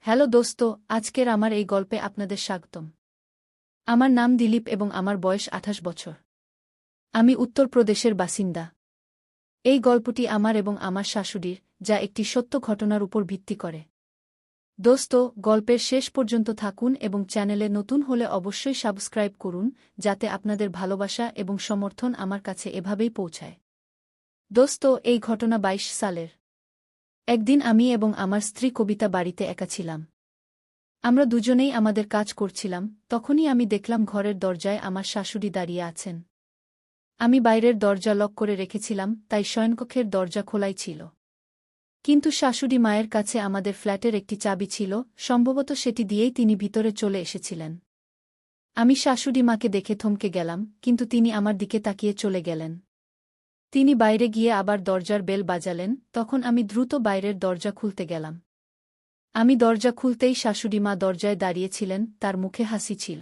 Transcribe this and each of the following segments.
Hello দোস্ত, আজকের আমার এই গল্পে আপনাদের স্বাগতম। আমার নাম দিলীপ এবং আমার বয়স ২৮ বছর। আমি উত্তরপ্রদেশের বাসিন্দা। এই গল্পটি আমার এবং আমার শাশুড়ির, যা একটি সত্য ঘটনার উপর ভিত্তি করে। দোস্ত, গল্পের শেষ পর্যন্ত থাকুন এবং চ্যানেলে নতুন হলে অবশ্যই সাবস্ক্রাইব করুন, যাতে আপনাদের ভালোবাসা এবং সমর্থন আমার কাছে এভাবেই পৌঁছায়। দোস্ত, এই ঘটনা ২২ সালের। একদিন আমি এবং আমার স্ত্রী কবিতা বাড়িতে একা ছিলাম। আমরা দুজনেই আমাদের কাজ করছিলাম, তখনই আমি দেখলাম ঘরের দরজায় আমার শাশুড়ি দাঁড়িয়ে আছেন। আমি বাইরের দরজা লক করে রেখেছিলাম, তাই শয়নকক্ষের দরজা খোলাই ছিল। কিন্তু শাশুড়ি মায়ের কাছে আমাদের ফ্ল্যাটের একটি চাবি ছিল, সম্ভবত সেটি দিয়েই তিনি ভিতরে চলে এসেছিলেন। আমি শাশুড়ি মাকে দেখে থমকে গেলাম, কিন্তু তিনি আমার দিকে তাকিয়ে চলে গেলেন। তিনি বাইরে গিয়ে আবার দরজার বেল বাজালেন, তখন আমি দ্রুত বাইরের দরজা খুলতে গেলাম। আমি দরজা খুলতেই শাশুড়িমা দরজায় দাঁড়িয়েছিলেন, তার মুখে হাসি ছিল।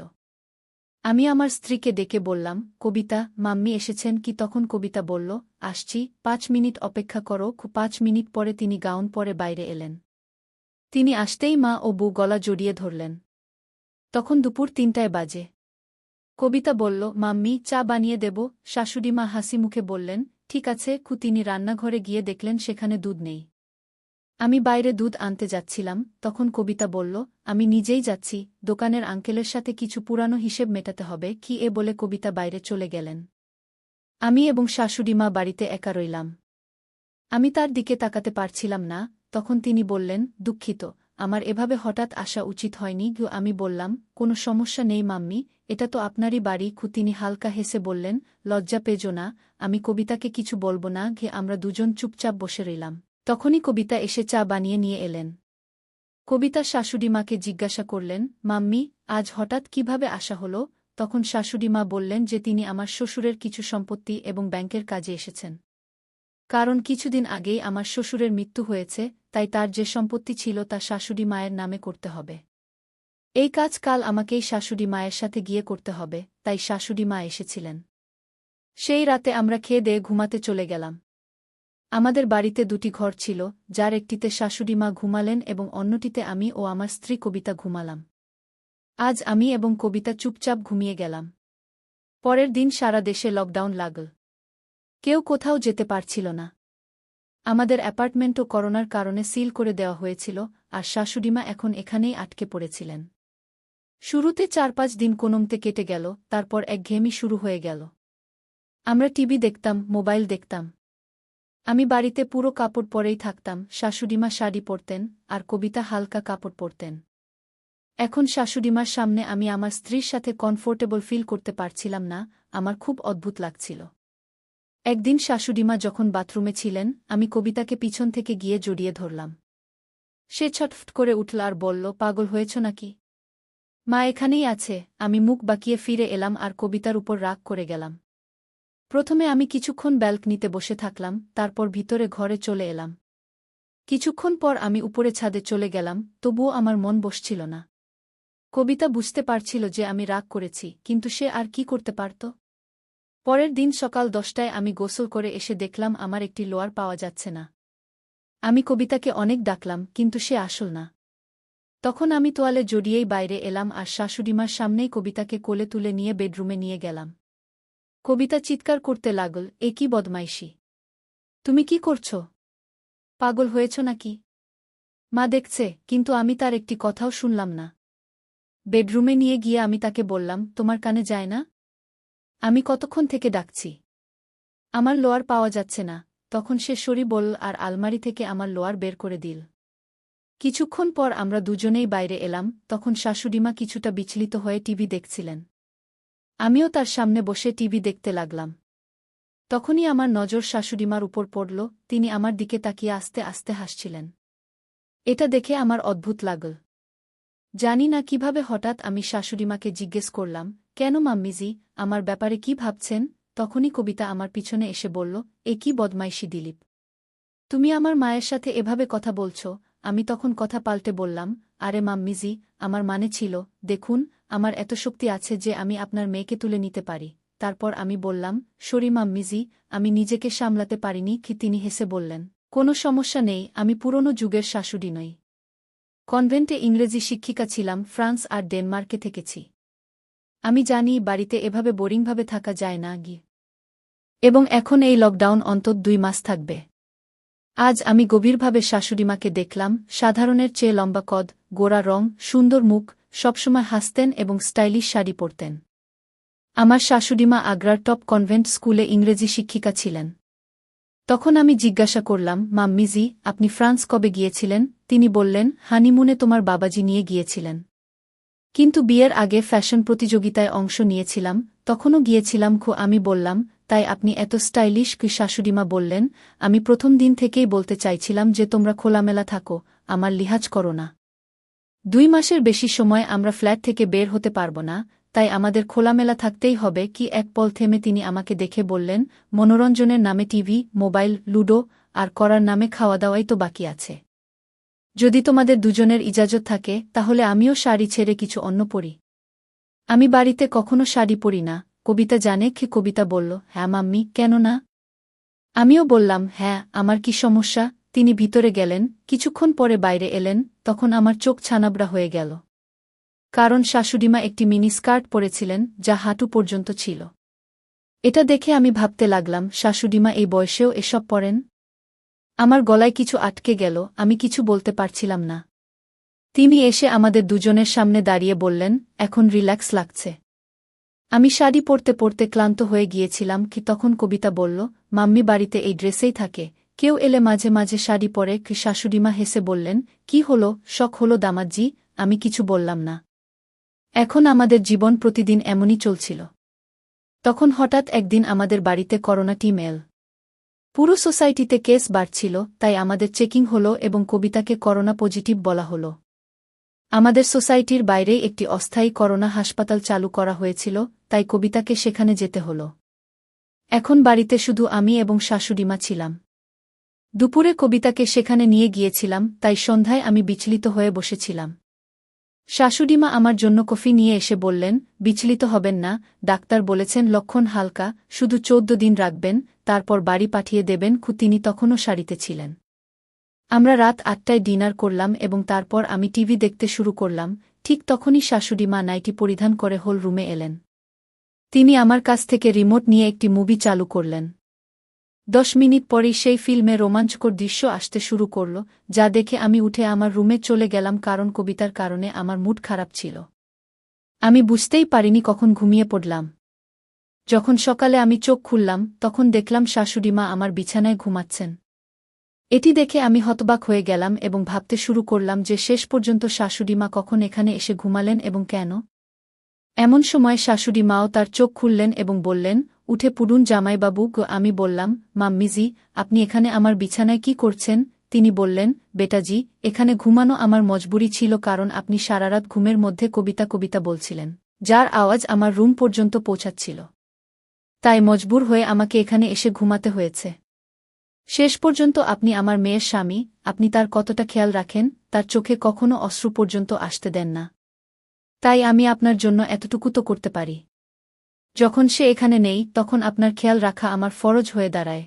আমি আমার স্ত্রীকে ডেকে বললাম, কবিতা, মাম্মি এসেছেন কি? তখন কবিতা বলল, আসছি, ৫ মিনিট অপেক্ষা করো। ৫ মিনিট পরে তিনি গাউন পরে বাইরে এলেন। তিনি আসতেই মা ও বউ গলা জড়িয়ে ধরলেন। তখন দুপুর ৩টায় বাজে। কবিতা বলল, মাম্মি, চা বানিয়ে দেব? শাশুড়িমা হাসি মুখে বললেন, ঠিক আছে। তিনি রান্নাঘরে গিয়ে দেখলেন সেখানে দুধ নেই। আমি বাইরে দুধ আনতে যাচ্ছিলাম, তখন কবিতা বলল, আমি নিজেই যাচ্ছি, দোকানের আঙ্কেলের সাথে কিছু পুরানো হিসেব মেটাতে হবে। কি এ বলে কবিতা বাইরে চলে গেলেন। আমি এবং শাশুড়িমা বাড়িতে একা রইলাম। আমি তার দিকে তাকাতে পারছিলাম না। তখন তিনি বললেন, দুঃখিত, আমার এভাবে হঠাৎ আসা উচিত হয়নি। আমি বললাম, কোনো সমস্যা নেই মাম্মি, এটা তো আপনারই বাড়ি। তিনি হালকা হেসে বললেন, লজ্জা পেজো না। আমি কবিতাকে কিছু বলবো না। আমরা দুজন চুপচাপ বসে রইলাম। তখনই কবিতা এসে চা বানিয়ে নিয়ে এলেন। কবিতা শাশুড়িমাকে জিজ্ঞাসা করলেন, মাম্মি, আজ হঠাৎ কিভাবে আসা হলো? তখন শাশুড়িমা বললেন যে তিনি আমার শ্বশুরের কিছু সম্পত্তি এবং ব্যাংকের কাজে এসেছেন। কারণ কিছুদিন আগেই আমার শ্বশুরের মৃত্যু হয়েছে, তাই তার যে সম্পত্তি ছিল তা শাশুড়ি মায়ের নামে করতে হবে। এই কাজ কাল আমাকেই শাশুড়ি মায়ের সাথে গিয়ে করতে হবে, তাই শাশুড়ি মা এসেছিলেন। সেই রাতে আমরা খেয়ে দেয়ে ঘুমাতে চলে গেলাম। আমাদের বাড়িতে দুটি ঘর ছিল, যার একটিতে শাশুড়িমা ঘুমালেন এবং অন্যটিতে আমি ও আমার স্ত্রী কবিতা ঘুমালাম। আজ আমি এবং কবিতা চুপচাপ ঘুমিয়ে গেলাম। পরের দিন সারা দেশে লকডাউন লাগল। কেউ কোথাও যেতে পারছিল না। আমাদের অ্যাপার্টমেন্টও করোনার কারণে সিল করে দেওয়া হয়েছিল, আর শাশুড়িমা এখন এখানেই আটকে পড়েছিলেন। শুরুতে ৪-৫ দিন কোনোমতে কেটে গেল, তারপর একঘেয়েমি শুরু হয়ে গেল। আমরা টিভি দেখতাম, মোবাইল দেখতাম। আমি বাড়িতে পুরো কাপড় পরেই থাকতাম, শাশুড়িমা শাড়ি পরতেন, আর কবিতা হালকা কাপড় পরতেন। এখন শাশুড়িমার সামনে আমি আমার স্ত্রীর সাথে কমফোর্টেবল ফিল করতে পারছিলাম না, আমার খুব অদ্ভুত লাগছিল। একদিন শাশুড়িমা যখন বাথরুমে ছিলেন, আমি কবিতাকে পিছন থেকে গিয়ে জড়িয়ে ধরলাম। সে ছটফট করে উঠল আর বলল, পাগল হয়েছ নাকি? মা এখানেই আছে। আমি মুখ বাঁকিয়ে ফিরে এলাম আর কবিতার উপর রাগ করে গেলাম। প্রথমে আমি কিছুক্ষণ ব্যালকনিতে বসে থাকলাম, তারপর ভিতরে ঘরে চলে এলাম। কিছুক্ষণ পর আমি উপরে ছাদে চলে গেলাম, তবুও আমার মন বসছিল না। কবিতা বুঝতে পারছিল যে আমি রাগ করেছি, কিন্তু সে আর কি করতে পারত? পরের দিন সকাল ১০টায় আমি গোসল করে এসে দেখলাম আমার একটি লোয়ার পাওয়া যাচ্ছে না। আমি কবিতাকে অনেক ডাকলাম, কিন্তু সে আসল না। তখন আমি তোয়ালে জড়িয়েই বাইরে এলাম আর শাশুড়িমার সামনেই কবিতাকে কোলে তুলে নিয়ে বেডরুমে নিয়ে গেলাম। কবিতা চিৎকার করতে লাগল, এ কি বদমাইশি! তুমি কি করছ? পাগল হয়েছ নাকি? মা দেখছে, কিন্তু আমি তার একটি কথাও শুনলাম না। বেডরুমে নিয়ে গিয়ে আমি তাকে বললাম, তোমার কানে যায় না? আমি কতক্ষণ থেকে ডাকছি। আমার লোয়ার পাওয়া যাচ্ছে না। তখন সে সরি বলল আর আলমারি থেকে আমার লোয়ার বের করে দিল। কিছুক্ষণ পর আমরা দুজনেই বাইরে এলাম, তখন শাশুড়িমা কিছুটা বিচলিত হয়ে টিভি দেখছিলেন। আমিও তার সামনে বসে টিভি দেখতে লাগলাম। তখনই আমার নজর শাশুড়িমার উপর পড়ল, তিনি আমার দিকে তাকিয়ে আস্তে আস্তে হাসছিলেন। এটা দেখে আমার অদ্ভুত লাগল। জানি না কিভাবে হঠাৎ আমি শাশুড়িমাকে জিজ্ঞেস করলাম, কেন মাম্মিজি, আমার ব্যাপারে কি ভাবছেন? তখনই কবিতা আমার পিছনে এসে বলল, এ কি বদমাইশি দিলীপ! তুমি আমার মায়ের সাথে এভাবে কথা বলছ। আমি তখন কথা পাল্টে বললাম, আরে মাম্মিজি, আমার মানে ছিল, দেখুন, আমার এত শক্তি আছে যে আমি আপনার মেয়েকে তুলে নিতে পারি। তারপর আমি বললাম, সরি মাম্মিজি, আমি নিজেকে সামলাতে পারিনি। তিনি হেসে বললেন, কোনো সমস্যা নেই, আমি পুরনো যুগের শাশুড়ি নই। কনভেন্টে ইংরেজি শিক্ষিকা ছিলাম, ফ্রান্স আর ডেনমার্কে থেকেছি। আমি জানি বাড়িতে এভাবে বোরিংভাবে থাকা যায় না গিয়ে। এবং এখন এই লকডাউন অন্তত 2 মাস থাকবে। আজ আমি গভীরভাবে শাশুড়িমাকে দেখলাম, সাধারণের চেয়ে লম্বা কদ, গোরা রং, সুন্দর মুখ, সবসময় হাসতেন এবং স্টাইলিশ শাড়ি পরতেন। আমার শাশুড়িমা আগ্রার টপ কনভেন্ট স্কুলে ইংরেজি শিক্ষিকা ছিলেন। তখন আমি জিজ্ঞাসা করলাম, মাম্মিজি, আপনি ফ্রান্স কবে গিয়েছিলেন? তিনি বললেন, হানিমুনে তোমার বাবাজি নিয়ে গিয়েছিলেন। কিন্তু বিয়ের আগে ফ্যাশন প্রতিযোগিতায় অংশ নিয়েছিলাম, তখনও গিয়েছিলাম। আমি বললাম, তাই আপনি এত স্টাইলিশ কি? শাশুড়িমা বললেন, আমি প্রথম দিন থেকেই বলতে চাইছিলাম যে তোমরা খোলামেলা থাকো, আমার লিহাজ করো না। 2 মাসের বেশি সময় আমরা ফ্ল্যাট থেকে বের হতে পারব না, তাই আমাদের খোলামেলা থাকতেই হবে। কি এক পল থেমে তিনি আমাকে দেখে বললেন, মনোরঞ্জনের নামে টিভি, মোবাইল, লুডো আর করার নামে খাওয়া দাওয়াই তো বাকি আছে। যদি তোমাদের দুজনের ইজাজত থাকে তাহলে আমিও শাড়ি ছেড়ে কিছু অন্য পরি। আমি বাড়িতে কখনো শাড়ি পরি না। কবিতা জানে কি? কবিতা বলল, হ্যাঁ মাম্মি, কেন না? আমিও বললাম, হ্যাঁ, আমার কি সমস্যা? তিনি ভিতরে গেলেন, কিছুক্ষণ পরে বাইরে এলেন, তখন আমার চোখ ছানাবড়া হয়ে গেল। কারণ শাশুড়িমা একটি মিনি স্কার্ট পরেছিলেন, যা হাঁটু পর্যন্ত ছিল। এটা দেখে আমি ভাবতে লাগলাম, শাশুড়িমা এই বয়সেও এসব পরেন? আমার গলায় কিছু আটকে গেল, আমি কিছু বলতে পারছিলাম না। তিনি এসে আমাদের দুজনের সামনে দাঁড়িয়ে বললেন, এখন রিল্যাক্স লাগছে? আমি শাড়ি পরতে পরতে ক্লান্ত হয়ে গিয়েছিলাম। কি তখন কবিতা বলল, মাম্মি বাড়িতে এই ড্রেসেই থাকে, কেউ এলে মাঝে মাঝে শাড়ি পরে। কি শাশুড়িমা হেসে বললেন, কি হলো, শখ হলো দামাজ্জি? আমি কিছু বললাম না। এখন আমাদের জীবন প্রতিদিন এমনই চলছিল। তখন হঠাৎ একদিন আমাদের বাড়িতে করোনা টিম এল। পুরো সোসাইটিতে কেস বাড়ছিল, তাই আমাদের চেকিং হলো এবং কবিতাকে করোনা পজিটিভ বলা হলো। আমাদের সোসাইটির বাইরেই একটি অস্থায়ী করোনা হাসপাতাল চালু করা হয়েছিল, তাই কবিতাকে সেখানে যেতে হলো। এখন বাড়িতে শুধু আমি এবং শাশুড়িমা ছিলাম। দুপুরে কবিতাকে সেখানে নিয়ে গিয়েছিলাম, তাই সন্ধ্যায় আমি বিচলিত হয়ে বসেছিলাম। শাশুড়িমা আমার জন্য কফি নিয়ে এসে বললেন, বিচলিত হবেন না, ডাক্তার বলেছেন লক্ষণ হালকা, শুধু 14 দিন রাখবেন, তারপর বাড়ি পাঠিয়ে দেবেন। তিনি তখনও শাড়িতে ছিলেন। আমরা রাত 8টায় ডিনার করলাম এবং তারপর আমি টিভি দেখতে শুরু করলাম। ঠিক তখনই শাশুড়িমা নাইটি পরিধান করে হল রুমে এলেন। তিনি আমার কাছ থেকে রিমোট নিয়ে একটি মুভি চালু করলেন। 10 মিনিট পরেই সেই ফিল্মে রোমাঞ্চকর দৃশ্য আসতে শুরু করল, যা দেখে আমি উঠে আমার রুমে চলে গেলাম, কারণ কবিতার কারণে আমার মুড খারাপ ছিল। আমি বুঝতেই পারিনি কখন ঘুমিয়ে পড়লাম। যখন সকালে আমি চোখ খুললাম, তখন দেখলাম শাশুড়িমা আমার বিছানায় ঘুমাচ্ছেন। এটি দেখে আমি হতবাক হয়ে গেলাম এবং ভাবতে শুরু করলাম যে শেষ পর্যন্ত শাশুড়িমা কখন এখানে এসে ঘুমালেন এবং কেন। এমন সময় শাশুড়িমাও তার চোখ খুললেন এবং বললেন, উঠে পড়ুন জামাইবাবু। আমি বললাম, মাম্মিজি, আপনি এখানে আমার বিছানায় কি করছেন? তিনি বললেন, বেটাজি, এখানে ঘুমানো আমার মজবুরি ছিল, কারণ আপনি সারারাত ঘুমের মধ্যে কবিতা কবিতা বলছিলেন, যার আওয়াজ আমার রুম পর্যন্ত পৌঁছাচ্ছিল। তাই মজবুর হয়ে আমাকে এখানে এসে ঘুমাতে হয়েছে। শেষ পর্যন্ত আপনি আমার মেয়ের স্বামী, আপনি তার কতটা খেয়াল রাখেন, তার চোখে কখনো অশ্রু পর্যন্ত আসতে দেন না। তাই আমি আপনার জন্য এতটুকু তো করতে পারি। যখন সে এখানে নেই, তখন আপনার খেয়াল রাখা আমার ফরজ হয়ে দাঁড়ায়।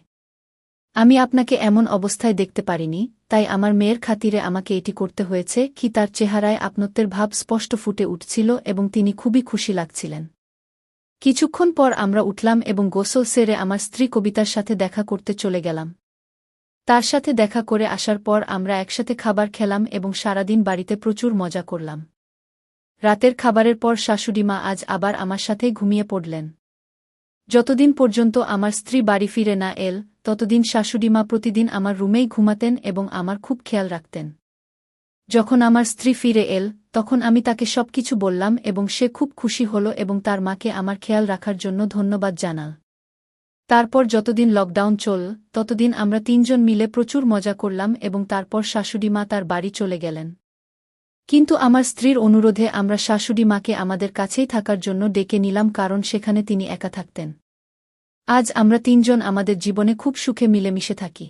আমি আপনাকে এমন অবস্থায় দেখতে পারিনি, তাই আমার মেয়ের খাতিরে আমাকে এটি করতে হয়েছে। কি তার চেহারায় আপনত্বের ভাব স্পষ্ট ফুটে উঠছিল এবং তিনি খুবই খুশি লাগছিলেন। কিছুক্ষণ পর আমরা উঠলাম এবং গোসল সেরে আমার স্ত্রী কবিতার সাথে দেখা করতে চলে গেলাম। তার সাথে দেখা করে আসার পর আমরা একসাথে খাবার খেলাম এবং সারাদিন বাড়িতে প্রচুর মজা করলাম। রাতের খাবারের পর শাশুড়িমা আজ আবার আমার সাথেই ঘুমিয়ে পড়লেন। যতদিন পর্যন্ত আমার স্ত্রী বাড়ি ফিরে না এল, ততদিন শাশুড়িমা প্রতিদিন আমার রুমেই ঘুমাতেন এবং আমার খুব খেয়াল রাখতেন। যখন আমার স্ত্রী ফিরে এল, তখন আমি তাকে সবকিছু বললাম এবং সে খুব খুশি হল এবং তার মাকে আমার খেয়াল রাখার জন্য ধন্যবাদ জানাল। তারপর যতদিন লকডাউন চল, ততদিন আমরা 3 জন মিলে প্রচুর মজা করলাম এবং তারপর শাশুড়িমা তার বাড়ি চলে গেলেন। কিন্তু আমার স্ত্রীর অনুরোধে আমরা শাশুড়িমাকে আমাদের কাছেই থাকার জন্য ডেকে নিলাম, কারণ সেখানে তিনি একা থাকতেন। আজ আমরা 3 জন আমাদের জীবনে খুব সুখে মিলেমিশে থাকি।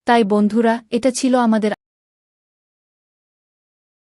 তাই বন্ধুরা, এটা ছিল আমাদের